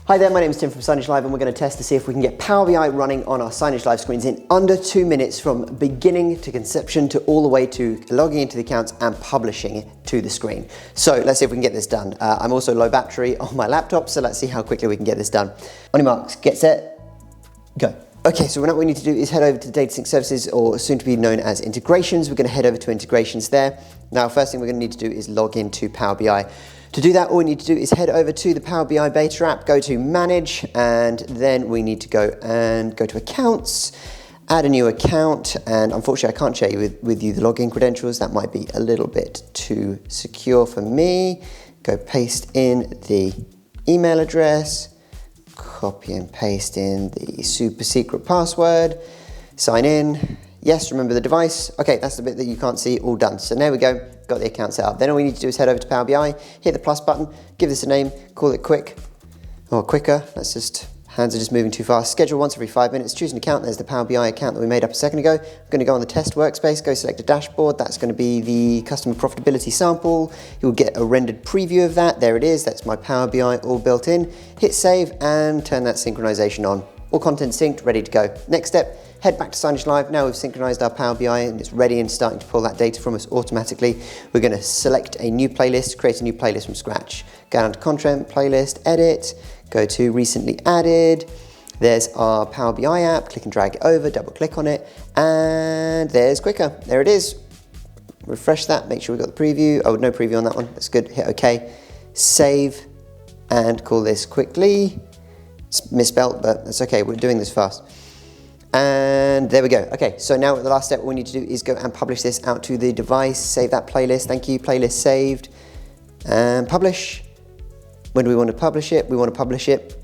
Hi there, my name is Tim from Signagelive and we're going to test to see if we can get Power BI running on our Signagelive screens in under 2 minutes from beginning to conception to all the way to logging into the accounts and publishing it to the screen. So let's see if we can get this done. I'm also low battery on my laptop, so let's see how quickly we can get this done. On your marks, get set, go. Okay, so what we need to do is head over to Data Sync Services, or soon to be known as integrations. We're going to head over to integrations there. Now, first thing we're going to need to do is log into Power BI. To do that, all we need to do is head over to the Power BI beta app, go to manage, and then we need to go to accounts, add a new account, and unfortunately I can't share with you the login credentials. That might be a little bit too secure for me. Go paste in the email address, copy and paste in the super secret password, sign in. Yes, remember the device. Okay, that's the bit that you can't see, all done. So there we go, got the account set up. Then all we need to do is head over to Power BI, hit the plus button, give this a name, call it quick or quicker. That's just, hands are just moving too fast. Schedule once every 5 minutes, choose an account. There's the Power BI account that we made up a second ago. I'm gonna go on the test workspace, go select a dashboard. That's gonna be the customer profitability sample. You'll get a rendered preview of that. There it is, that's my Power BI all built in. Hit save and turn that synchronization on. All content synced, ready to go. Next step, head back to Signagelive. Now we've synchronized our Power BI and it's ready and starting to pull that data from us automatically. We're going to select a new playlist, create a new playlist from scratch. Go down to content, playlist, edit, go to recently added. There's our Power BI app, click and drag it over, double click on it, and there's quicker. There it is. Refresh that, make sure we've got the preview. Oh, no preview on that one, that's good. Hit OK, save, and call this quickly. It's misspelled, but that's okay, we're doing this fast. And there we go. Okay, so now the last step we need to do is go and publish this out to the device, save that playlist, thank you, playlist saved, and publish. When do we want to publish it? We want to publish it,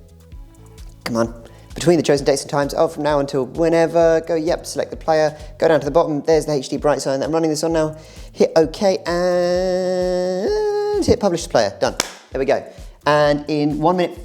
come on, between the chosen dates and times, from now until whenever, go, yep, select the player, go down to the bottom, there's the HD bright sign that I'm running this on now, hit OK, and hit publish the player, done, there we go. And in 1 minute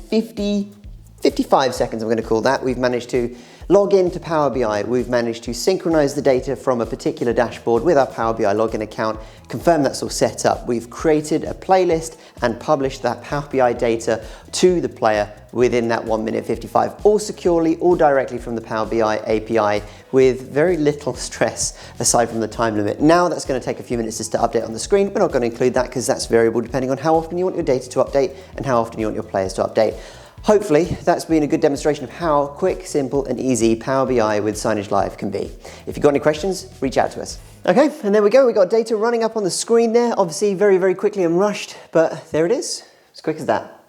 55 seconds, I'm going to call that, we've managed to log into Power BI. We've managed to synchronize the data from a particular dashboard with our Power BI login account, confirm that's all set up. We've created a playlist and published that Power BI data to the player within that 1 minute 55, all securely, all directly from the Power BI API with very little stress aside from the time limit. Now that's going to take a few minutes just to update on the screen. We're not going to include that because that's variable depending on how often you want your data to update and how often you want your players to update. Hopefully, that's been a good demonstration of how quick, simple, and easy Power BI with Signagelive can be. If you've got any questions, reach out to us. Okay, and there we go. We've got data running up on the screen there. Obviously, very, very quickly and rushed, but there it is. As quick as that.